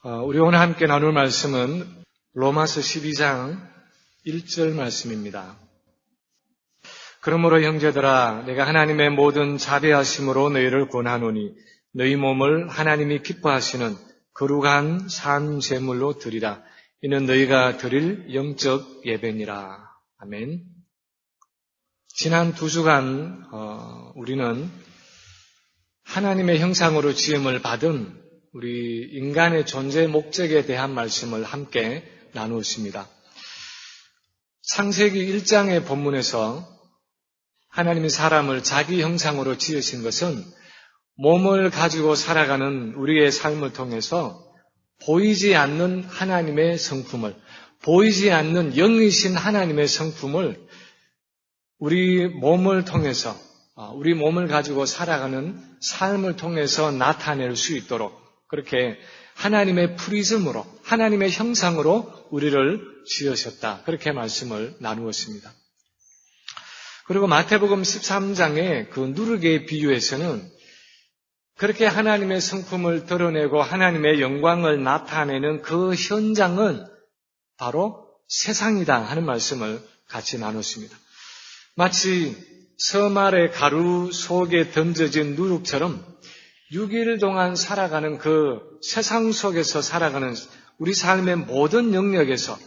우리 오늘 함께 나눌 말씀은 로마서 12장 1절 말씀입니다. 그러므로 형제들아 내가 하나님의 모든 자비하심으로 너희를 권하노니 너희 몸을 하나님이 기뻐하시는 거룩한 산 제물로 드리라. 이는 너희가 드릴 영적 예배니라. 아멘. 지난 2주간 우리는 하나님의 형상으로 지음을 받은 우리 인간의 존재 목적에 대한 말씀을 함께 나누었습니다. 창세기 1장의 본문에서 하나님이 사람을 자기 형상으로 지으신 것은 몸을 가지고 살아가는 우리의 삶을 통해서 보이지 않는 하나님의 성품을, 보이지 않는 영이신 하나님의 성품을 우리 몸을 통해서, 우리 몸을 가지고 살아가는 삶을 통해서 나타낼 수 있도록 그렇게 하나님의 프리즘으로, 하나님의 형상으로 우리를 지으셨다. 그렇게 말씀을 나누었습니다. 그리고 마태복음 13장의 그 누르개의 비유에서는 그렇게 하나님의 성품을 드러내고 하나님의 영광을 나타내는 그 현장은 바로 세상이다 하는 말씀을 같이 나눴습니다. 마치 섬 아래 가루 속에 던져진 누룩처럼 6일 동안 살아가는 그 세상 속에서 살아가는 우리 삶의 모든 영역에서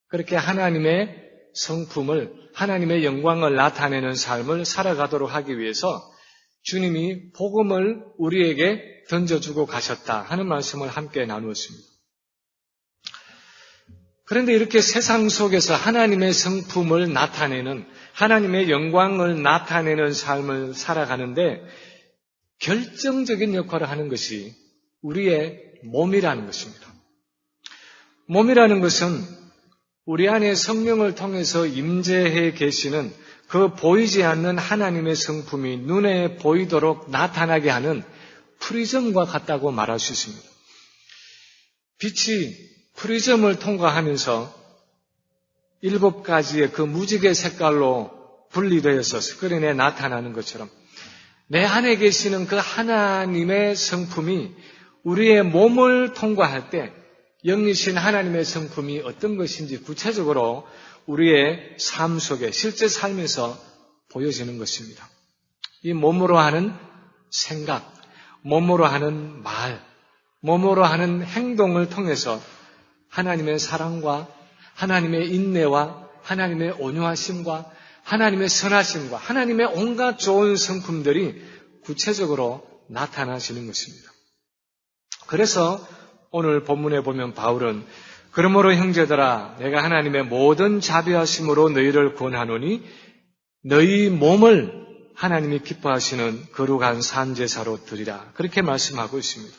그렇게 하나님의 성품을, 하나님의 영광을 나타내는 삶을 살아가도록 하기 위해서 주님이 복음을 우리에게 던져주고 가셨다 하는 말씀을 함께 나누었습니다. 그런데 이렇게 세상 속에서 하나님의 성품을 나타내는, 하나님의 영광을 나타내는 삶을 살아가는데 결정적인 역할을 하는 것이 우리의 몸이라는 것입니다. 몸이라는 것은 우리 안에 성령을 통해서 임재해 계시는 그 보이지 않는 하나님의 성품이 눈에 보이도록 나타나게 하는 프리즘과 같다고 말할 수 있습니다. 빛이 프리즘을 통과하면서 7가지의 그 무지개 색깔로 분리되어서 스크린에 나타나는 것처럼 내 안에 계시는 그 하나님의 성품이 우리의 몸을 통과할 때 영이신 하나님의 성품이 어떤 것인지 구체적으로 우리의 삶 속에 실제 삶에서 보여지는 것입니다. 이 몸으로 하는 생각, 몸으로 하는 말, 몸으로 하는 행동을 통해서 하나님의 사랑과 하나님의 인내와 하나님의 온유하심과 하나님의 선하심과 하나님의 온갖 좋은 성품들이 구체적으로 나타나시는 것입니다. 그래서 오늘 본문에 보면 바울은 그러므로 형제들아 내가 하나님의 모든 자비하심으로 너희를 권하노니 너희 몸을 하나님이 기뻐하시는 거룩한 산제사로 드리라. 그렇게 말씀하고 있습니다.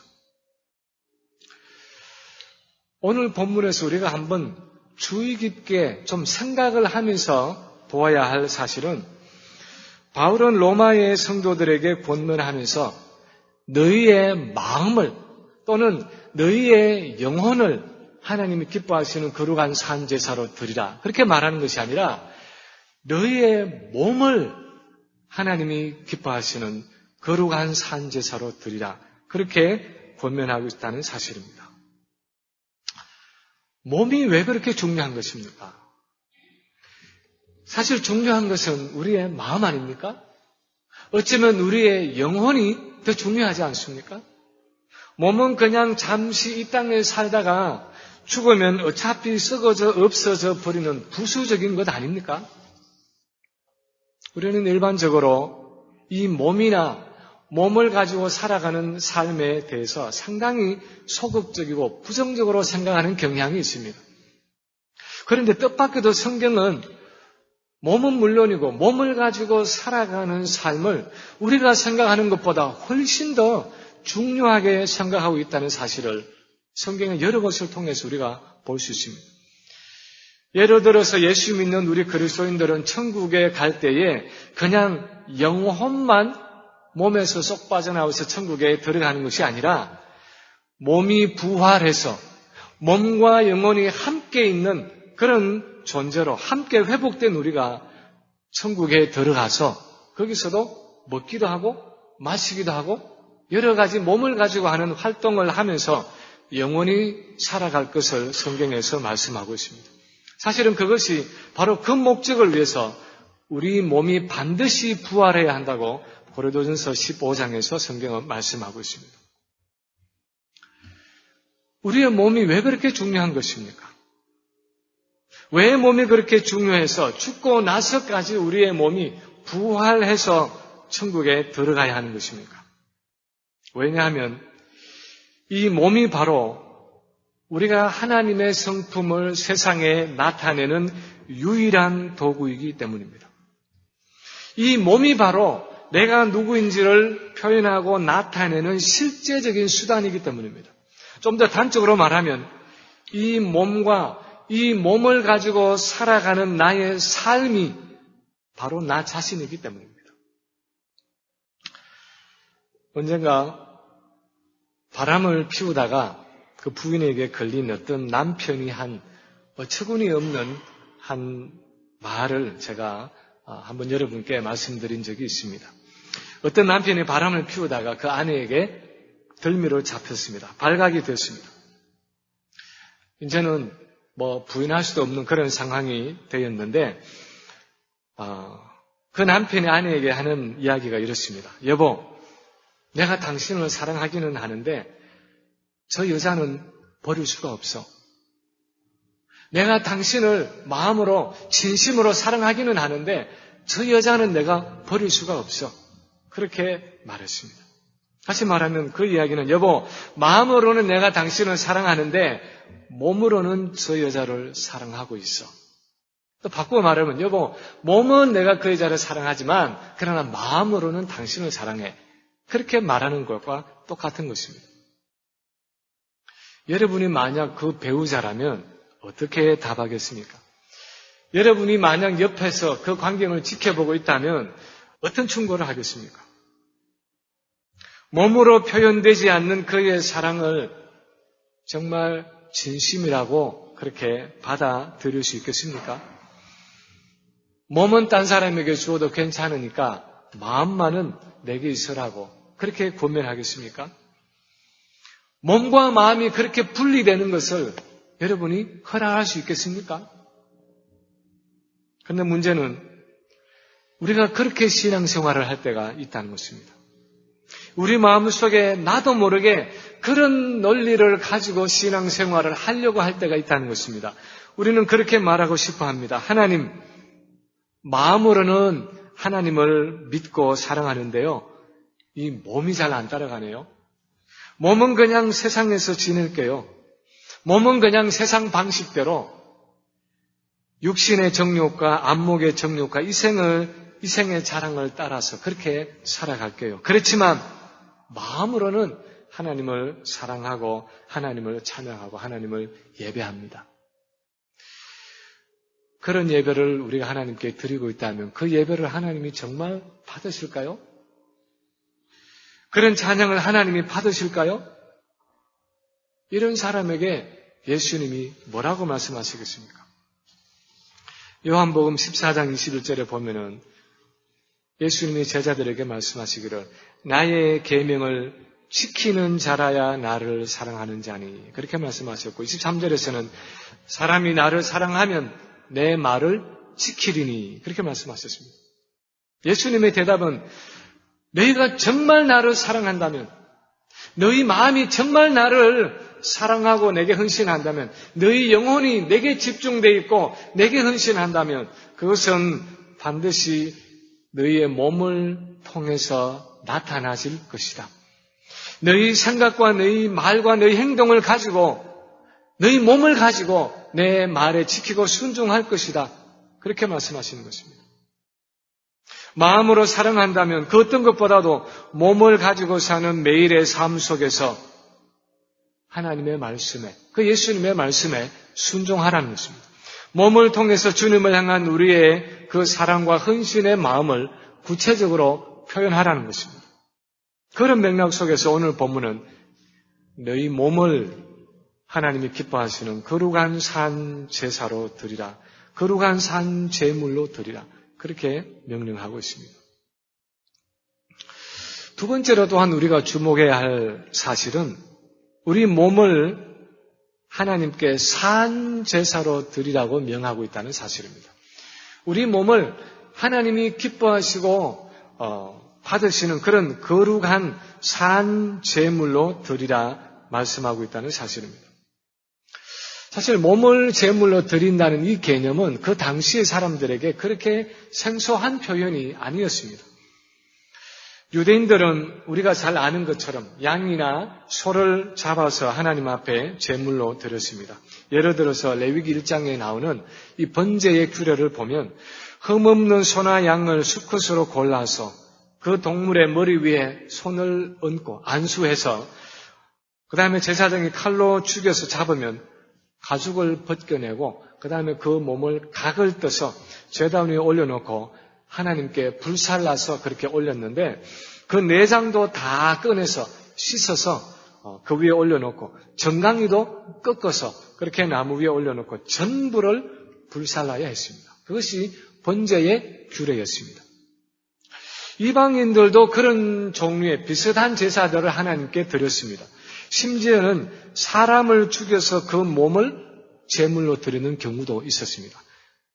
오늘 본문에서 우리가 한번 주의 깊게 좀 생각을 하면서 보아야 할 사실은 바울은 로마의 성도들에게 권면하면서 너희의 마음을 또는 너희의 영혼을 하나님이 기뻐하시는 거룩한 산제사로 드리라. 그렇게 말하는 것이 아니라 너희의 몸을 하나님이 기뻐하시는 거룩한 산제사로 드리라. 그렇게 권면하고 있다는 사실입니다. 몸이 왜 그렇게 중요한 것입니까? 사실 중요한 것은 우리의 마음 아닙니까? 어쩌면 우리의 영혼이 더 중요하지 않습니까? 몸은 그냥 잠시 이 땅에 살다가 죽으면 어차피 썩어져 없어져 버리는 부수적인 것 아닙니까? 우리는 일반적으로 이 몸이나 몸을 가지고 살아가는 삶에 대해서 상당히 소극적이고 부정적으로 생각하는 경향이 있습니다. 그런데 뜻밖에도 성경은 몸은 물론이고 몸을 가지고 살아가는 삶을 우리가 생각하는 것보다 훨씬 더 중요하게 생각하고 있다는 사실을 성경의 여러 것을 통해서 우리가 볼 수 있습니다. 예를 들어서 예수 믿는 우리 그리스도인들은 천국에 갈 때에 그냥 영혼만 몸에서 쏙 빠져나와서 천국에 들어가는 것이 아니라 몸이 부활해서 몸과 영혼이 함께 있는 그런 존재로 함께 회복된 우리가 천국에 들어가서 거기서도 먹기도 하고 마시기도 하고 여러 가지 몸을 가지고 하는 활동을 하면서 영원히 살아갈 것을 성경에서 말씀하고 있습니다. 사실은 그것이 바로 그 목적을 위해서 우리 몸이 반드시 부활해야 한다고 고린도전서 15장에서 성경은 말씀하고 있습니다. 우리의 몸이 왜 그렇게 중요한 것입니까? 왜 몸이 그렇게 중요해서 죽고 나서까지 우리의 몸이 부활해서 천국에 들어가야 하는 것입니까? 왜냐하면 이 몸이 바로 우리가 하나님의 성품을 세상에 나타내는 유일한 도구이기 때문입니다. 이 몸이 바로 내가 누구인지를 표현하고 나타내는 실제적인 수단이기 때문입니다. 좀 더 단적으로 말하면 이 몸과 이 몸을 가지고 살아가는 나의 삶이 바로 나 자신이기 때문입니다. 언젠가 바람을 피우다가 그 부인에게 걸린 어떤 남편이 한 어처구니 없는 한 말을 제가 한번 여러분께 말씀드린 적이 있습니다. 어떤 남편이 바람을 피우다가 그 아내에게 들미로 잡혔습니다. 발각이 됐습니다. 이제는 부인할 수도 없는 그런 상황이 되었는데 그 남편이 아내에게 하는 이야기가 이렇습니다. 여보, 내가 당신을 사랑하기는 하는데 저 여자는 버릴 수가 없어. 내가 당신을 마음으로 진심으로 사랑하기는 하는데 저 여자는 내가 버릴 수가 없어. 그렇게 말했습니다. 다시 말하면 그 이야기는 여보, 마음으로는 내가 당신을 사랑하는데 몸으로는 저 여자를 사랑하고 있어. 또 바꾸어 말하면 여보, 몸은 내가 그 여자를 사랑하지만 그러나 마음으로는 당신을 사랑해. 그렇게 말하는 것과 똑같은 것입니다. 여러분이 만약 그 배우자라면 어떻게 답하겠습니까? 여러분이 만약 옆에서 그 광경을 지켜보고 있다면 어떤 충고를 하겠습니까? 몸으로 표현되지 않는 그의 사랑을 정말 진심이라고 그렇게 받아들일 수 있겠습니까? 몸은 딴 사람에게 주어도 괜찮으니까 마음만은 내게 있으라고 그렇게 권면하겠습니까? 몸과 마음이 그렇게 분리되는 것을 여러분이 허락할 수 있겠습니까? 그런데 문제는 우리가 그렇게 신앙생활을 할 때가 있다는 것입니다. 우리 마음속에 나도 모르게 그런 논리를 가지고 신앙생활을 하려고 할 때가 있다는 것입니다. 우리는 그렇게 말하고 싶어 합니다. 하나님, 마음으로는 하나님을 믿고 사랑하는데요. 이 몸이 잘 안 따라가네요. 몸은 그냥 세상에서 지낼게요. 몸은 그냥 세상 방식대로 육신의 정욕과 안목의 정욕과 이생의 자랑을 따라서 그렇게 살아갈게요. 그렇지만 마음으로는 하나님을 사랑하고 하나님을 찬양하고 하나님을 예배합니다. 그런 예배를 우리가 하나님께 드리고 있다면 그 예배를 하나님이 정말 받으실까요? 그런 찬양을 하나님이 받으실까요? 이런 사람에게 예수님이 뭐라고 말씀하시겠습니까? 요한복음 14장 21절에 보면은 예수님이 제자들에게 말씀하시기를 나의 계명을 지키는 자라야 나를 사랑하는 자니 그렇게 말씀하셨고 23절에서는 사람이 나를 사랑하면 내 말을 지키리니 그렇게 말씀하셨습니다. 예수님의 대답은 너희가 정말 나를 사랑한다면 너희 마음이 정말 나를 사랑하고 내게 헌신한다면 너희 영혼이 내게 집중되어 있고 내게 헌신한다면 그것은 반드시 너희의 몸을 통해서 나타나질 것이다. 너희 생각과 너희 말과 너희 행동을 가지고 너희 몸을 가지고 내 말에 지키고 순종할 것이다. 그렇게 말씀하시는 것입니다. 마음으로 사랑한다면 그 어떤 것보다도 몸을 가지고 사는 매일의 삶 속에서 하나님의 말씀에, 그 예수님의 말씀에 순종하라는 것입니다. 몸을 통해서 주님을 향한 우리의 그 사랑과 헌신의 마음을 구체적으로 표현하라는 것입니다. 그런 맥락 속에서 오늘 본문은 너희 몸을 하나님이 기뻐하시는 거룩한 산 제사로 드리라. 거룩한 산 제물로 드리라. 그렇게 명령하고 있습니다. 두 번째로 또한 우리가 주목해야 할 사실은 우리 몸을 하나님께 산 제사로 드리라고 명하고 있다는 사실입니다. 우리 몸을 하나님이 기뻐하시고 받으시는 그런 거룩한 산 제물로 드리라 말씀하고 있다는 사실입니다. 사실 몸을 제물로 드린다는 이 개념은 그 당시의 사람들에게 그렇게 생소한 표현이 아니었습니다. 유대인들은 우리가 잘 아는 것처럼 양이나 소를 잡아서 하나님 앞에 제물로 드렸습니다. 예를 들어서 레위기 1장에 나오는 이 번제의 규례를 보면 흠없는 소나 양을 수컷으로 골라서 그 동물의 머리 위에 손을 얹고 안수해서 그 다음에 제사장이 칼로 죽여서 잡으면 가죽을 벗겨내고 그 다음에 그 몸을 각을 떠서 제단 위에 올려놓고 하나님께 불살라서 그렇게 올렸는데 그 내장도 다 꺼내서 씻어서 그 위에 올려놓고 정강이도 꺾어서 그렇게 나무 위에 올려놓고 전부를 불살라야 했습니다. 그것이 번제의 규례였습니다. 이방인들도 그런 종류의 비슷한 제사들을 하나님께 드렸습니다. 심지어는 사람을 죽여서 그 몸을 제물로 드리는 경우도 있었습니다.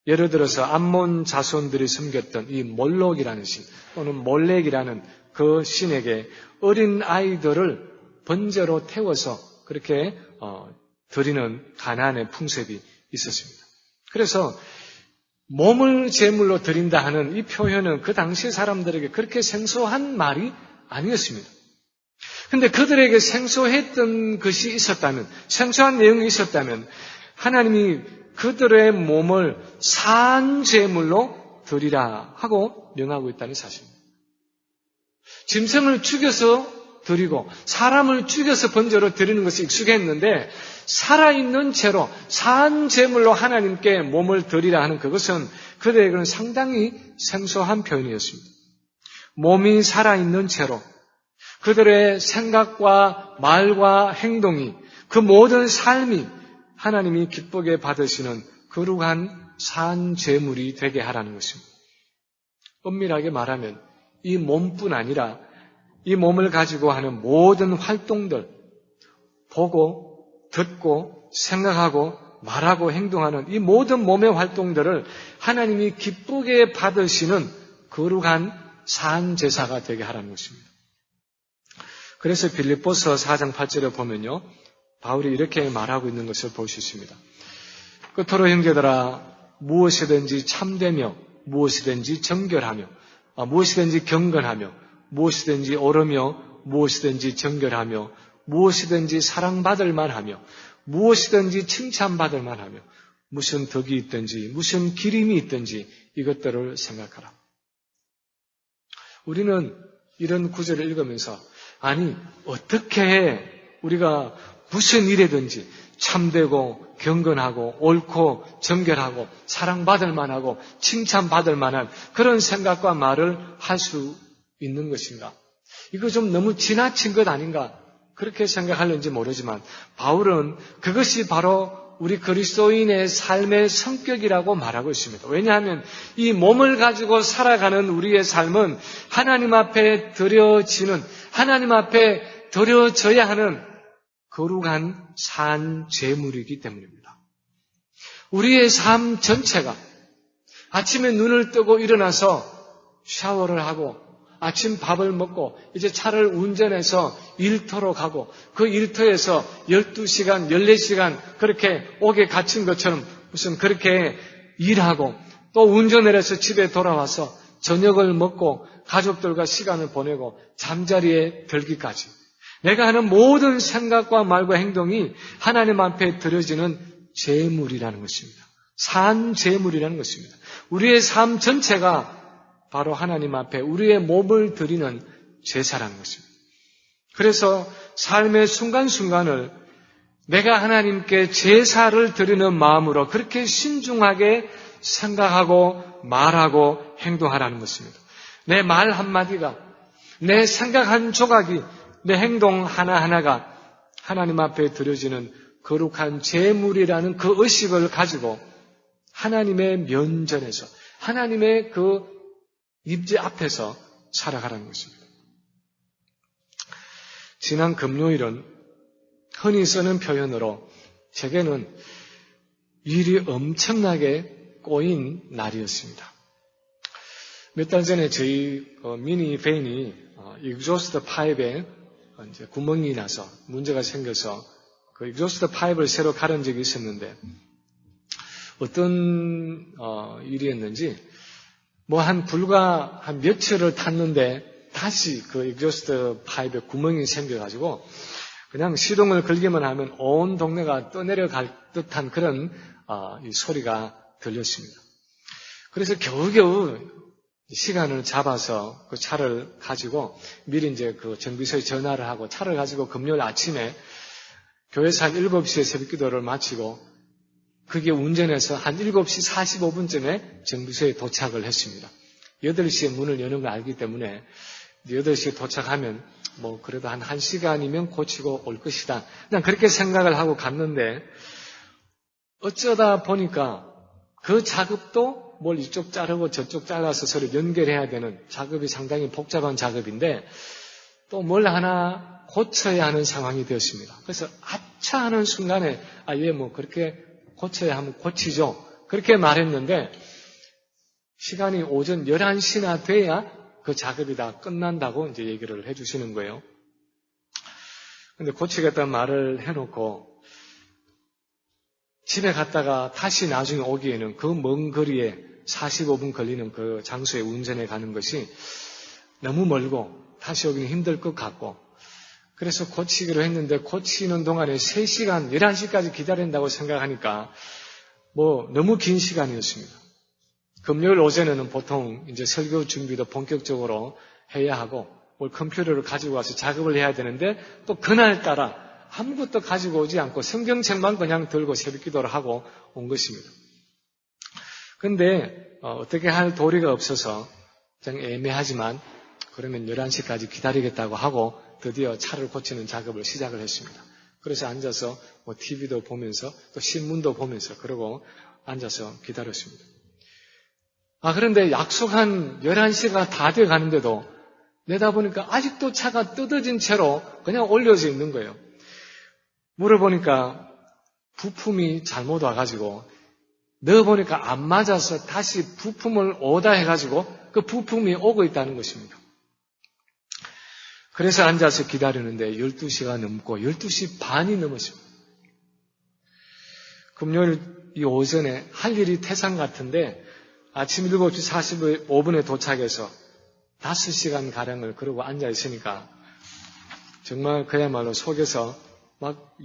예를 들어서 암몬 자손들이 섬겼던 이 몰록이라는 신 또는 몰렉이라는 그 신에게 어린 아이들을 번제로 태워서 그렇게 드리는 가나안의 풍습이 있었습니다. 그래서 몸을 제물로 드린다 하는 이 표현은 그 당시 사람들에게 그렇게 생소한 말이 아니었습니다. 근데 그들에게 생소했던 것이 있었다면, 생소한 내용이 있었다면 하나님이 그들의 몸을 산 제물로 드리라 하고 명하고 있다는 사실입니다. 짐승을 죽여서 드리고 사람을 죽여서 번제로 드리는 것이 익숙했는데 살아있는 채로 산 제물로 하나님께 몸을 드리라 하는 그것은 그들에게는 상당히 생소한 표현이었습니다. 몸이 살아있는 채로 그들의 생각과 말과 행동이 그 모든 삶이 하나님이 기쁘게 받으시는 거룩한 산 제물이 되게 하라는 것입니다. 엄밀하게 말하면 이 몸뿐 아니라 이 몸을 가지고 하는 모든 활동들, 보고, 듣고, 생각하고, 말하고, 행동하는 이 모든 몸의 활동들을 하나님이 기쁘게 받으시는 거룩한 산 제사가 되게 하라는 것입니다. 그래서 빌립보서 4장 8절에 보면요, 바울이 이렇게 말하고 있는 것을 볼 수 있습니다. 끝으로 형제들아, 무엇이든지 참되며, 무엇이든지 정결하며, 무엇이든지 경건하며, 무엇이든지 옳으며, 무엇이든지 정결하며, 무엇이든지 사랑받을 만하며, 무엇이든지 칭찬받을 만하며, 무슨 덕이 있든지, 무슨 기림이 있든지 이것들을 생각하라. 우리는 이런 구절을 읽으면서 아니 어떻게 우리가 무슨 일이든지 참되고 경건하고 옳고 정결하고 사랑받을 만하고 칭찬받을 만한 그런 생각과 말을 할 수 있는 것인가? 이거 좀 너무 지나친 것 아닌가? 그렇게 생각하는지 모르지만 바울은 그것이 바로 우리 그리스도인의 삶의 성격이라고 말하고 있습니다. 왜냐하면 이 몸을 가지고 살아가는 우리의 삶은 하나님 앞에 드려지는, 하나님 앞에 드려져야 하는 거룩한 산 제물이기 때문입니다. 우리의 삶 전체가 아침에 눈을 뜨고 일어나서 샤워를 하고 아침 밥을 먹고 이제 차를 운전해서 일터로 가고 그 일터에서 12시간, 14시간 그렇게 옥에 갇힌 것처럼 무슨 그렇게 일하고 또 운전을 해서 집에 돌아와서 저녁을 먹고 가족들과 시간을 보내고 잠자리에 들기까지 내가 하는 모든 생각과 말과 행동이 하나님 앞에 드려지는 제물이라는 것입니다. 산 제물이라는 것입니다. 우리의 삶 전체가 바로 하나님 앞에 우리의 몸을 드리는 제사라는 것입니다. 그래서 삶의 순간순간을 내가 하나님께 제사를 드리는 마음으로 그렇게 신중하게 생각하고 말하고 행동하라는 것입니다. 내 말 한마디가, 내 생각 한 조각이, 내 행동 하나하나가 하나님 앞에 드려지는 거룩한 제물이라는 그 의식을 가지고 하나님의 면전에서 하나님의 그 입지 앞에서 살아가라는 것입니다. 지난 금요일은 흔히 쓰는 표현으로 제게는 일이 엄청나게 꼬인 날이었습니다. 몇 달 전에 저희 미니 밴이 익조스트 파이프에 이제 구멍이 나서 문제가 생겨서 그 익조스트 파이프를 새로 갈은 적이 있었는데 어떤 일이었는지 불과 한 며칠을 탔는데 다시 그 익조스트 파이프에 구멍이 생겨가지고 그냥 시동을 걸기만 하면 온 동네가 떠내려갈 듯한 그런 이 소리가 들렸습니다. 그래서 겨우겨우 시간을 잡아서 그 차를 가지고 미리 이제 그 정비소에 전화를 하고 차를 가지고 금요일 아침에 교회에서 한 7시에 새벽 기도를 마치고 그게 운전해서 한 7시 45분쯤에 정비소에 도착을 했습니다. 8시에 문을 여는 걸 알기 때문에 8시에 도착하면 그래도 한 1시간이면 고치고 올 것이다. 그냥 그렇게 생각을 하고 갔는데 어쩌다 보니까 그 작업도 이쪽 자르고 저쪽 잘라서 서로 연결해야 되는 작업이 상당히 복잡한 작업인데 또 뭘 하나 고쳐야 하는 상황이 되었습니다. 그래서 아차 하는 순간에 그렇게 고쳐야 하면 고치죠. 그렇게 말했는데 시간이 오전 11시나 돼야 그 작업이 다 끝난다고 이제 얘기를 해주시는 거예요. 근데 고치겠다는 말을 해놓고 집에 갔다가 다시 나중에 오기에는 그 먼 거리에 45분 걸리는 그 장소에 운전해 가는 것이 너무 멀고 다시 오기는 힘들 것 같고 그래서 고치기로 했는데 고치는 동안에 3시간, 11시까지 기다린다고 생각하니까 너무 긴 시간이었습니다. 금요일 오전에는 보통 이제 설교 준비도 본격적으로 해야 하고 컴퓨터를 가지고 와서 작업을 해야 되는데 또 그날따라 아무것도 가지고 오지 않고 성경책만 그냥 들고 새벽 기도를 하고 온 것입니다. 근데 어떻게 할 도리가 없어서 좀 애매하지만 그러면 11시까지 기다리겠다고 하고 드디어 차를 고치는 작업을 시작을 했습니다. 그래서 앉아서 TV도 보면서 또 신문도 보면서 그러고 앉아서 기다렸습니다. 그런데 약속한 11시가 다 돼 가는데도 내다보니까 아직도 차가 뜯어진 채로 그냥 올려져 있는 거예요. 물어보니까 부품이 잘못 와가지고 넣어보니까 안 맞아서 다시 부품을 오다 해가지고 그 부품이 오고 있다는 것입니다. 그래서 앉아서 기다리는데 12시가 넘고 12시 반이 넘었습니다. 금요일 이 오전에 할 일이 태산 같은데 아침 7시 45분에 도착해서 5시간 가량을 그러고 앉아 있으니까 정말 그야말로 속에서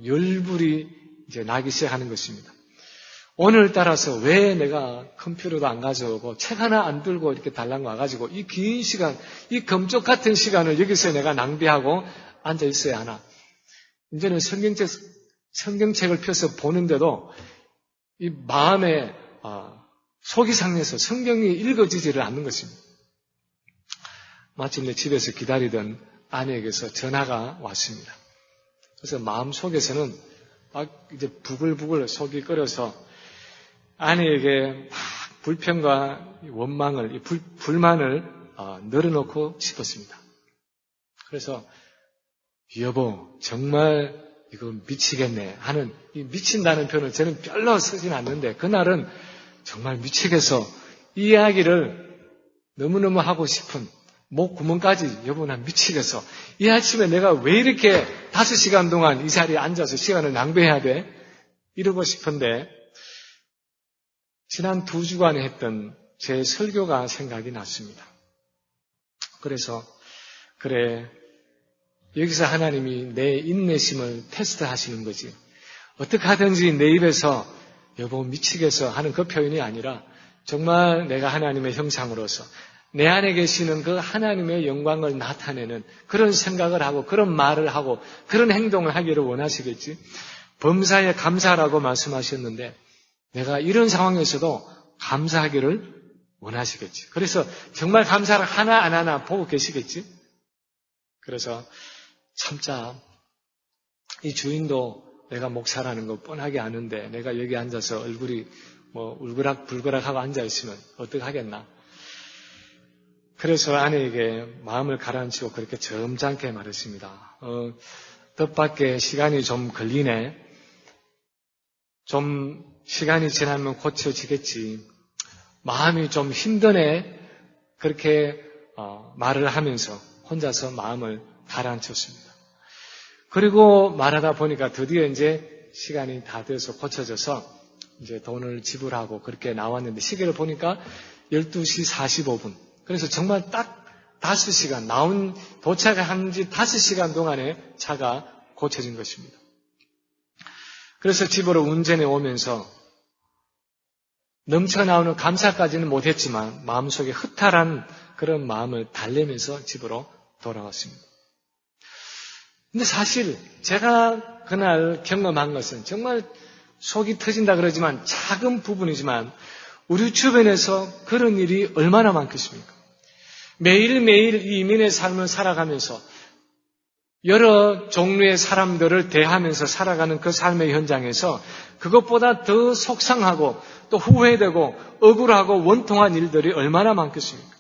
열불이 이제 나기 시작하는 것입니다. 오늘따라서 왜 내가 컴퓨터도 안 가져오고 책 하나 안 들고 이렇게 달랑 와가지고 이 긴 시간, 이 금쪽 같은 시간을 여기서 내가 낭비하고 앉아 있어야 하나. 이제는 성경책을 펴서 보는데도 이 마음에 속이 상해서 성경이 읽어지지를 않는 것입니다. 마침내 집에서 기다리던 아내에게서 전화가 왔습니다. 그래서 마음 속에서는 이제 부글부글 속이 끓여서 아내에게 불평과 원망을, 불만을 늘어놓고 싶었습니다. 그래서 여보 정말 이거 미치겠네 하는 이 미친다는 표현을 저는 별로 쓰진 않는데 그날은 정말 미치겠어 이 이야기를 너무너무 하고 싶은 목 구멍까지 여보 난 미치겠어. 이 아침에 내가 왜 이렇게 5시간 동안 이 자리에 앉아서 시간을 낭비해야 돼? 이러고 싶은데 지난 2주간에 했던 제 설교가 생각이 났습니다. 그래서 그래 여기서 하나님이 내 인내심을 테스트하시는 거지. 어떻게 하든지 내 입에서 여보 미치겠어 하는 그 표현이 아니라 정말 내가 하나님의 형상으로서 내 안에 계시는 그 하나님의 영광을 나타내는 그런 생각을 하고 그런 말을 하고 그런 행동을 하기를 원하시겠지. 범사에 감사라고 말씀하셨는데 내가 이런 상황에서도 감사하기를 원하시겠지. 그래서 정말 감사를 하나 안 하나 보고 계시겠지. 그래서 참자. 이 주인도 내가 목사라는 거 뻔하게 아는데 내가 여기 앉아서 얼굴이 울그락불그락하고 앉아있으면 어떡하겠나. 그래서 아내에게 마음을 가라앉히고 그렇게 점잖게 말했습니다. 뜻밖의 시간이 좀 걸리네. 좀 시간이 지나면 고쳐지겠지. 마음이 좀 힘드네. 그렇게 말을 하면서 혼자서 마음을 가라앉혔습니다. 그리고 말하다 보니까 드디어 이제 시간이 다 돼서 고쳐져서 이제 돈을 지불하고 그렇게 나왔는데 시계를 보니까 12시 45분. 그래서 정말 딱 5시간, 도착한 지 5시간 동안에 차가 고쳐진 것입니다. 그래서 집으로 운전해 오면서 넘쳐나오는 감사까지는 못했지만 마음속에 허탈한 그런 마음을 달래면서 집으로 돌아왔습니다. 근데 사실 제가 그날 경험한 것은 정말 속이 터진다 그러지만 작은 부분이지만 우리 주변에서 그런 일이 얼마나 많겠습니까? 매일매일 이 이민의 삶을 살아가면서 여러 종류의 사람들을 대하면서 살아가는 그 삶의 현장에서 그것보다 더 속상하고 또 후회되고 억울하고 원통한 일들이 얼마나 많겠습니까?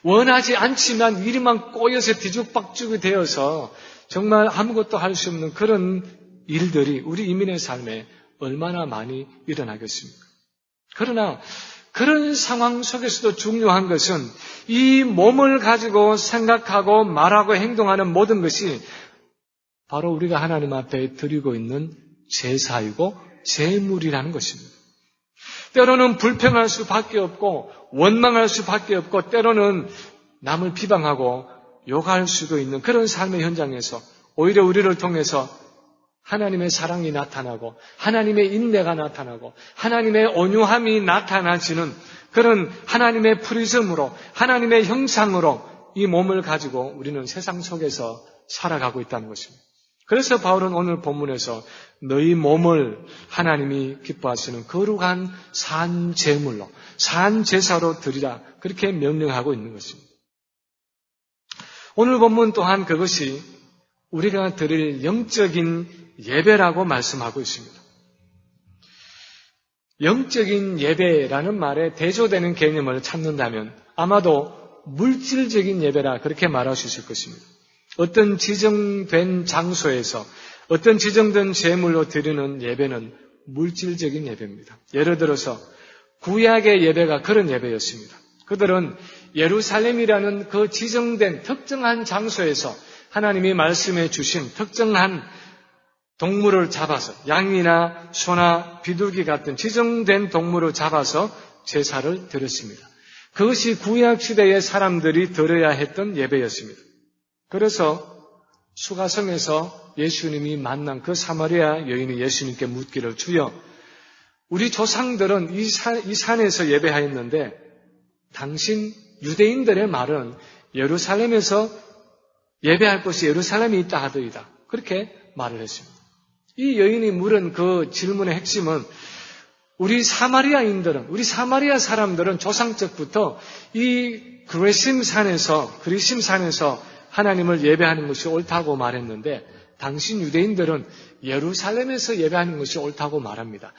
원하지 않지만 일이만 꼬여서 뒤죽박죽이 되어서 정말 아무것도 할 수 없는 그런 일들이 우리 이민의 삶에 얼마나 많이 일어나겠습니까? 그러나 그런 상황 속에서도 중요한 것은 이 몸을 가지고 생각하고 말하고 행동하는 모든 것이 바로 우리가 하나님 앞에 드리고 있는 제사이고 제물이라는 것입니다. 때로는 불평할 수밖에 없고 원망할 수밖에 없고 때로는 남을 비방하고 욕할 수도 있는 그런 삶의 현장에서 오히려 우리를 통해서 하나님의 사랑이 나타나고 하나님의 인내가 나타나고 하나님의 온유함이 나타나지는 그런 하나님의 프리즘으로 하나님의 형상으로 이 몸을 가지고 우리는 세상 속에서 살아가고 있다는 것입니다. 그래서 바울은 오늘 본문에서 너희 몸을 하나님이 기뻐하시는 거룩한 산 제물로 산 제사로 드리라 그렇게 명령하고 있는 것입니다. 오늘 본문 또한 그것이 우리가 드릴 영적인 예배라고 말씀하고 있습니다. 영적인 예배라는 말에 대조되는 개념을 찾는다면 아마도 물질적인 예배라 그렇게 말할 수 있을 것입니다. 어떤 지정된 장소에서 어떤 지정된 제물로 드리는 예배는 물질적인 예배입니다. 예를 들어서 구약의 예배가 그런 예배였습니다. 그들은 예루살렘이라는 그 지정된 특정한 장소에서 하나님이 말씀해 주신 특정한 동물을 잡아서 양이나 소나 비둘기 같은 지정된 동물을 잡아서 제사를 드렸습니다. 그것이 구약시대의 사람들이 드려야 했던 예배였습니다. 그래서 수가성에서 예수님이 만난 그 사마리아 여인이 예수님께 묻기를 주여 우리 조상들은 이 산에서 예배하였는데 당신 유대인들의 말은 예루살렘에서 예배할 곳이 예루살렘이 있다 하더이다. 그렇게 말을 했습니다. 이 여인이 물은 그 질문의 핵심은 우리 사마리아인들은, 우리 사마리아 사람들은 조상적부터 이 그리심산에서 하나님을 예배하는 것이 옳다고 말했는데 당신 유대인들은 예루살렘에서 예배하는 것이 옳다고 말합니다.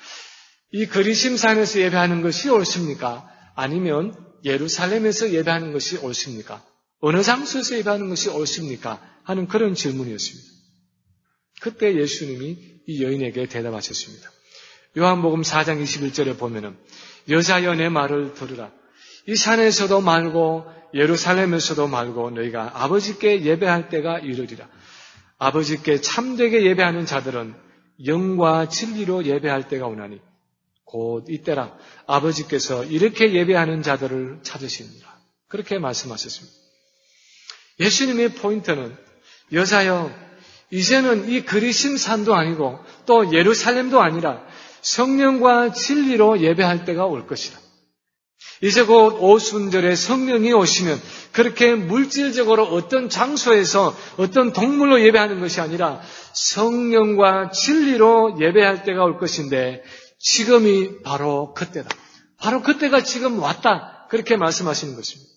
이 그리심산에서 예배하는 것이 옳습니까? 아니면 예루살렘에서 예배하는 것이 옳습니까? 어느 장소에서 예배하는 것이 옳습니까? 하는 그런 질문이었습니다. 그때 예수님이 이 여인에게 대답하셨습니다. 요한복음 4장 21절에 보면은 여자여 내 말을 들으라. 이 산에서도 말고 예루살렘에서도 말고 너희가 아버지께 예배할 때가 이르리라. 아버지께 참되게 예배하는 자들은 영과 진리로 예배할 때가 오나니 곧 이때라 아버지께서 이렇게 예배하는 자들을 찾으시니라. 그렇게 말씀하셨습니다. 예수님의 포인트는 여자여 이제는 이 그리심산도 아니고 또 예루살렘도 아니라 성령과 진리로 예배할 때가 올 것이다. 이제 곧 오순절에 성령이 오시면 그렇게 물질적으로 어떤 장소에서 어떤 동물로 예배하는 것이 아니라 성령과 진리로 예배할 때가 올 것인데 지금이 바로 그때다. 바로 그때가 지금 왔다. 그렇게 말씀하시는 것입니다.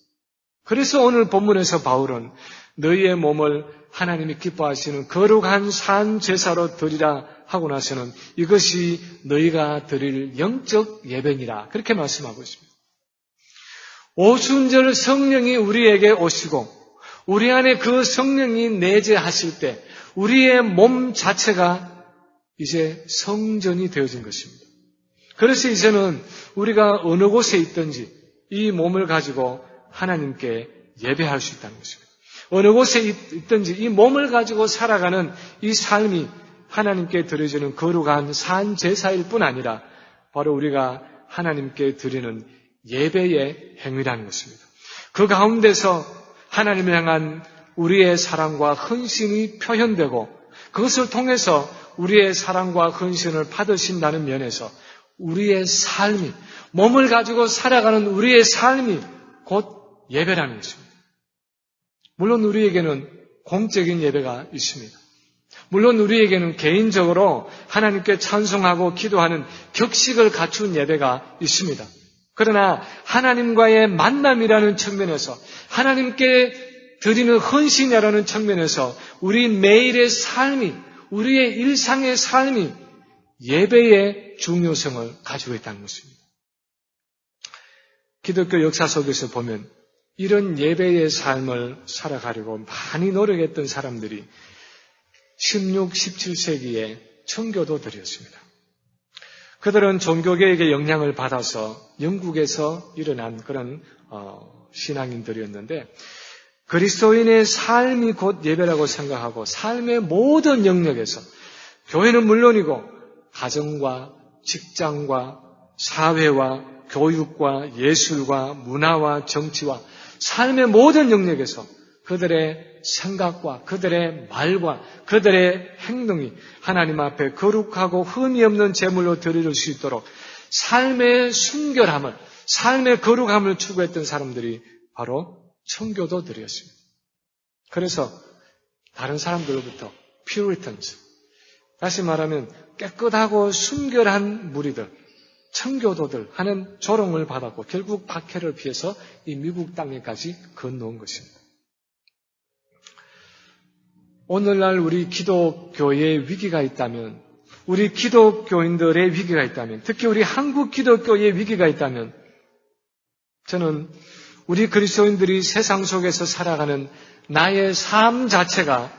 그래서 오늘 본문에서 바울은 너희의 몸을 하나님이 기뻐하시는 거룩한 산 제사로 드리라 하고 나서는 이것이 너희가 드릴 영적 예배니라 그렇게 말씀하고 있습니다. 오순절 성령이 우리에게 오시고 우리 안에 그 성령이 내재하실 때 우리의 몸 자체가 이제 성전이 되어진 것입니다. 그래서 이제는 우리가 어느 곳에 있든지 이 몸을 가지고 하나님께 예배할 수 있다는 것입니다. 어느 곳에 있든지 이 몸을 가지고 살아가는 이 삶이 하나님께 드려지는 거룩한 산 제사일 뿐 아니라 바로 우리가 하나님께 드리는 예배의 행위라는 것입니다. 그 가운데서 하나님을 향한 우리의 사랑과 헌신이 표현되고 그것을 통해서 우리의 사랑과 헌신을 받으신다는 면에서 우리의 삶이, 몸을 가지고 살아가는 우리의 삶이 곧 예배라는 것입니다. 물론 우리에게는 공적인 예배가 있습니다. 물론 우리에게는 개인적으로 하나님께 찬송하고 기도하는 격식을 갖춘 예배가 있습니다. 그러나 하나님과의 만남이라는 측면에서 하나님께 드리는 헌신이라는 측면에서 우리 매일의 삶이, 우리의 일상의 삶이 예배의 중요성을 가지고 있다는 것입니다. 기독교 역사 속에서 보면 이런 예배의 삶을 살아가려고 많이 노력했던 사람들이 16, 17세기의 청교도들이었습니다. 그들은 종교개혁의 영향을 받아서 영국에서 일어난 그런 신앙인들이었는데 그리스도인의 삶이 곧 예배라고 생각하고 삶의 모든 영역에서 교회는 물론이고 가정과 직장과 사회와 교육과 예술과 문화와 정치와 삶의 모든 영역에서 그들의 생각과 그들의 말과 그들의 행동이 하나님 앞에 거룩하고 흠이 없는 제물로 드릴 수 있도록 삶의 순결함을, 삶의 거룩함을 추구했던 사람들이 바로 청교도들이었습니다. 그래서 다른 사람들로부터 퓨리탄즈, 다시 말하면 깨끗하고 순결한 무리들, 청교도들 하는 조롱을 받았고 결국 박해를 피해서 이 미국 땅에까지 건너온 것입니다. 오늘날 우리 기독교의 위기가 있다면, 우리 기독교인들의 위기가 있다면, 특히 우리 한국 기독교의 위기가 있다면 저는 우리 그리스도인들이 세상 속에서 살아가는 나의 삶 자체가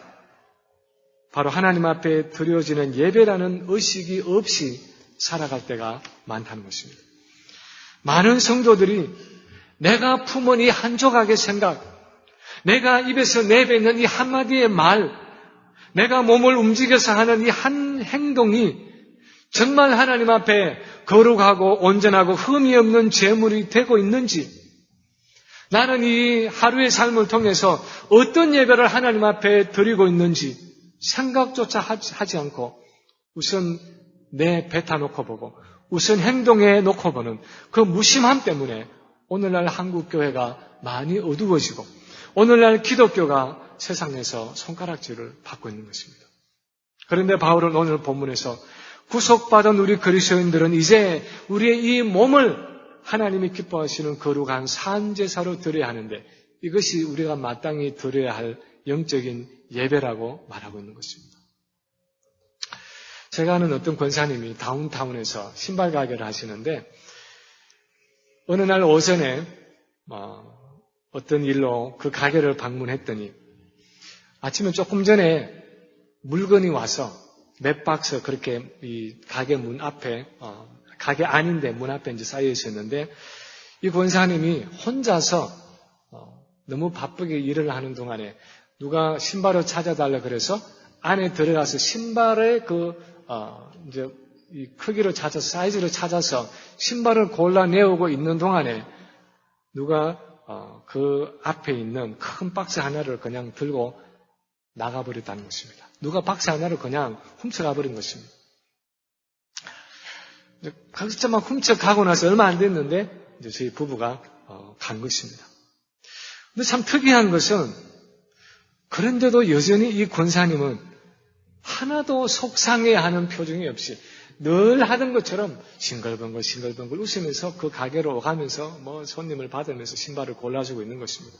바로 하나님 앞에 드려지는 예배라는 의식이 없이 살아갈 때가 많다는 것입니다. 많은 성도들이 내가 품은 이 한 조각의 생각, 내가 입에서 내뱉는 이 한마디의 말, 내가 몸을 움직여서 하는 이 한 행동이 정말 하나님 앞에 거룩하고 온전하고 흠이 없는 제물이 되고 있는지, 나는 이 하루의 삶을 통해서 어떤 예배를 하나님 앞에 드리고 있는지 생각조차 하지 않고 우선 내 뱉어놓고 보고 우선 행동해 놓고 보는 그 무심함 때문에 오늘날 한국 교회가 많이 어두워지고 오늘날 기독교가 세상에서 손가락질을 받고 있는 것입니다. 그런데 바울은 오늘 본문에서 구속받은 우리 그리스도인들은 이제 우리의 이 몸을 하나님이 기뻐하시는 거룩한 산제사로 드려야 하는데 이것이 우리가 마땅히 드려야 할 영적인 예배라고 말하고 있는 것입니다. 제가 아는 어떤 권사님이 다운타운에서 신발 가게를 하시는데 어느 날 오전에 어떤 일로 그 가게를 방문했더니 아침에 조금 전에 물건이 와서 몇 박스 그렇게 이 가게 문 앞에 가게 아닌데 문 앞에 이제 쌓여 있었는데 이 권사님이 혼자서 너무 바쁘게 일을 하는 동안에 누가 신발을 찾아달라 그래서 안에 들어가서 신발의 이제 이 크기를 찾아서 사이즈를 찾아서 신발을 골라내오고 있는 동안에 누가 그 앞에 있는 큰 박스 하나를 그냥 들고 나가버렸다는 것입니다. 누가 박스 하나를 그냥 훔쳐가 버린 것입니다. 각자만 훔쳐가고 나서 얼마 안 됐는데 이제 저희 부부가 간 것입니다. 근데 참 특이한 것은 그런데도 여전히 이 권사님은 하나도 속상해하는 표정이 없이 늘 하던 것처럼 싱글벙글 웃으면서 그 가게로 오가면서 손님을 받으면서 신발을 골라주고 있는 것입니다.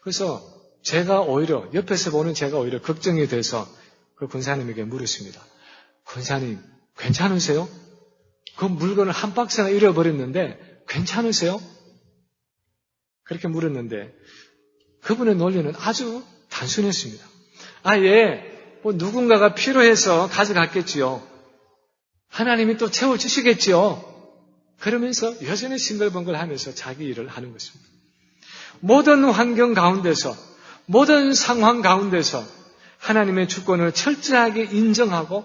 그래서 제가 오히려 옆에서 보는 제가 오히려 걱정이 돼서 그 권사님에게 물었습니다. 권사님 괜찮으세요? 그 물건을 한 박스나 잃어버렸는데 괜찮으세요? 그렇게 물었는데 그분의 논리는 아주 단순했습니다. 누군가가 필요해서 가져갔겠지요. 하나님이 또 채워주시겠지요. 그러면서 여전히 싱글벙글하면서 자기 일을 하는 것입니다. 모든 환경 가운데서, 모든 상황 가운데서 하나님의 주권을 철저하게 인정하고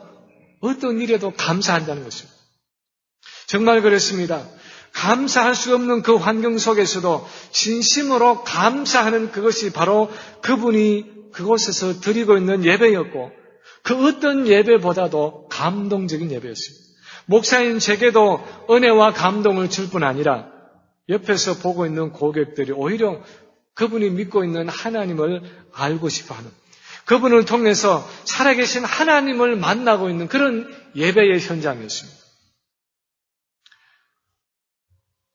어떤 일에도 감사한다는 것입니다. 정말 그렇습니다. 감사할 수 없는 그 환경 속에서도 진심으로 감사하는 그것이 바로 그분이 그곳에서 드리고 있는 예배였고, 그 어떤 예배보다도 감동적인 예배였습니다. 목사인 제게도 은혜와 감동을 줄 뿐 아니라 옆에서 보고 있는 고객들이 오히려 그분이 믿고 있는 하나님을 알고 싶어하는, 그분을 통해서 살아계신 하나님을 만나고 있는 그런 예배의 현장이었습니다.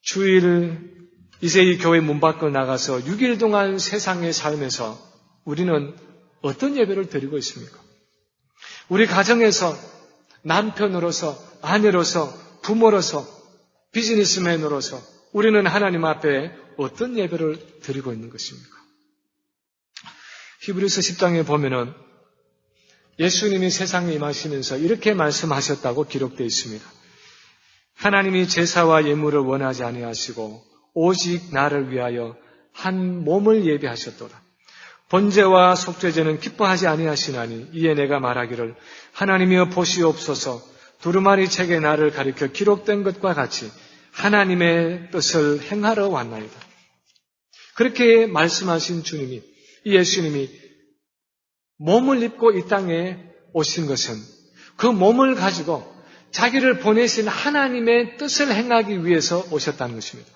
주일 이제 이 교회 문 밖으로 나가서 6일 동안 세상의 삶에서 우리는 어떤 예배를 드리고 있습니까? 우리 가정에서 남편으로서, 아내로서, 부모로서, 비즈니스맨으로서 우리는 하나님 앞에 어떤 예배를 드리고 있는 것입니까? 히브리서 10장에 보면은 예수님이 세상에 임하시면서 이렇게 말씀하셨다고 기록되어 있습니다. 하나님이 제사와 예물을 원하지 아니하시고 오직 나를 위하여 한 몸을 예비하셨도다. 번제와 속죄제는 기뻐하지 아니하시나니 이에 내가 말하기를 하나님이여 보시옵소서, 두루마리 책에 나를 가리켜 기록된 것과 같이 하나님의 뜻을 행하러 왔나이다. 그렇게 말씀하신 주님이, 이 예수님이 몸을 입고 이 땅에 오신 것은 그 몸을 가지고 자기를 보내신 하나님의 뜻을 행하기 위해서 오셨다는 것입니다.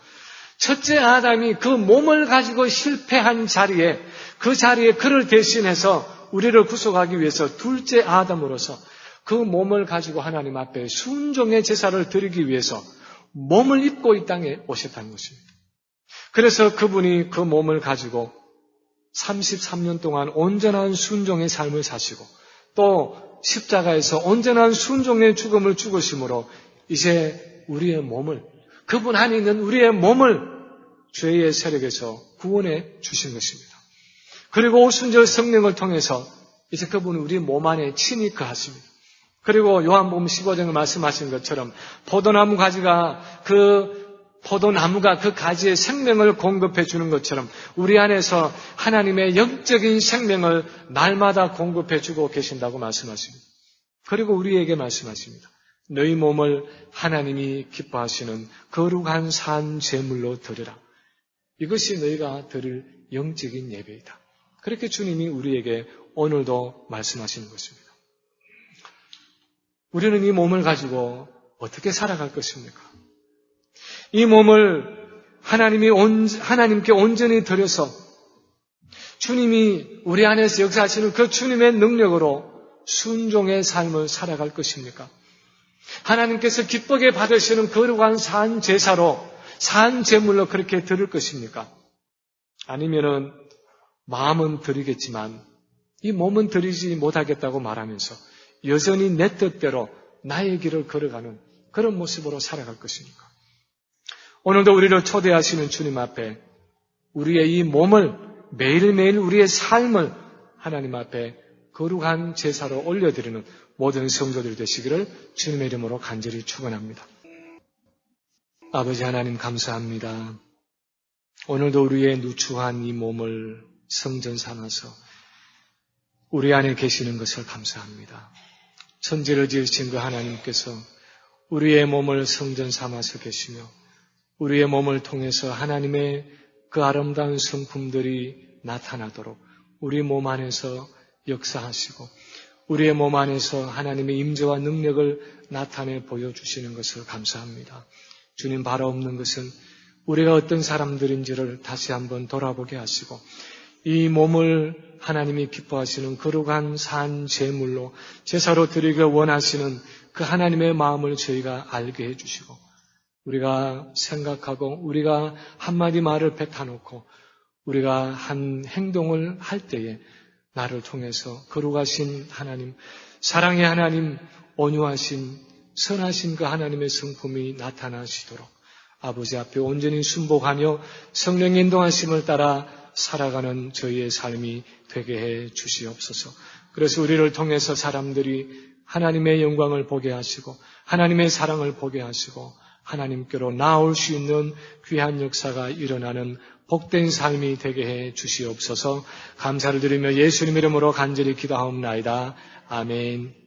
첫째 아담이 그 몸을 가지고 실패한 자리에, 그 자리에 그를 대신해서 우리를 구속하기 위해서 둘째 아담으로서 그 몸을 가지고 하나님 앞에 순종의 제사를 드리기 위해서 몸을 입고 이 땅에 오셨다는 것입니다. 그래서 그분이 그 몸을 가지고 33년 동안 온전한 순종의 삶을 사시고 또 십자가에서 온전한 순종의 죽음을 죽으심으로 이제 우리의 몸을, 그분 안에 있는 우리의 몸을 죄의 세력에서 구원해 주신 것입니다. 그리고 오순절 성령을 통해서 이제 그분은 우리 몸 안에 친히 거하십니다. 그리고 요한복음 15장에 말씀하신 것처럼 포도나무 가지가 포도나무가 그 가지에 생명을 공급해 주는 것처럼 우리 안에서 하나님의 영적인 생명을 날마다 공급해 주고 계신다고 말씀하십니다. 그리고 우리에게 말씀하십니다. 너희 몸을 하나님이 기뻐하시는 거룩한 산 제물로 드리라. 이것이 너희가 드릴 영적인 예배이다. 그렇게 주님이 우리에게 오늘도 말씀하시는 것입니다. 우리는 이 몸을 가지고 어떻게 살아갈 것입니까? 이 몸을 하나님께 온전히 드려서 주님이 우리 안에서 역사하시는 그 주님의 능력으로 순종의 삶을 살아갈 것입니까? 하나님께서 기쁘게 받으시는 거룩한 산 제사로, 산 제물로 그렇게 드릴 것입니까? 아니면은 마음은 드리겠지만 이 몸은 드리지 못하겠다고 말하면서 여전히 내 뜻대로 나의 길을 걸어가는 그런 모습으로 살아갈 것입니까? 오늘도 우리를 초대하시는 주님 앞에 우리의 이 몸을, 매일매일 우리의 삶을 하나님 앞에 거룩한 제사로 올려드리는 모든 성도들이 되시기를 주님의 이름으로 간절히 축원합니다. 아버지 하나님 감사합니다. 오늘도 우리의 누추한 이 몸을 성전 삼아서 우리 안에 계시는 것을 감사합니다. 천지를 지으신 그 하나님께서 우리의 몸을 성전 삼아서 계시며 우리의 몸을 통해서 하나님의 그 아름다운 성품들이 나타나도록 우리 몸 안에서 역사하시고 우리의 몸 안에서 하나님의 임재와 능력을 나타내 보여주시는 것을 감사합니다. 주님, 바라 없는 것은 우리가 어떤 사람들인지를 다시 한번 돌아보게 하시고 이 몸을 하나님이 기뻐하시는 거룩한 산 제물로 제사로 드리기를 원하시는 그 하나님의 마음을 저희가 알게 해주시고 우리가 생각하고 우리가 한마디 말을 뱉어놓고 우리가 한 행동을 할 때에 나를 통해서 거룩하신 하나님, 사랑의 하나님, 온유하신 선하신 그 하나님의 성품이 나타나시도록 아버지 앞에 온전히 순복하며 성령의 인도하심을 따라 살아가는 저희의 삶이 되게 해 주시옵소서. 그래서 우리를 통해서 사람들이 하나님의 영광을 보게 하시고 하나님의 사랑을 보게 하시고 하나님께로 나올 수 있는 귀한 역사가 일어나는 복된 삶이 되게 해 주시옵소서. 감사를 드리며 예수님 이름으로 간절히 기도하옵나이다. 아멘.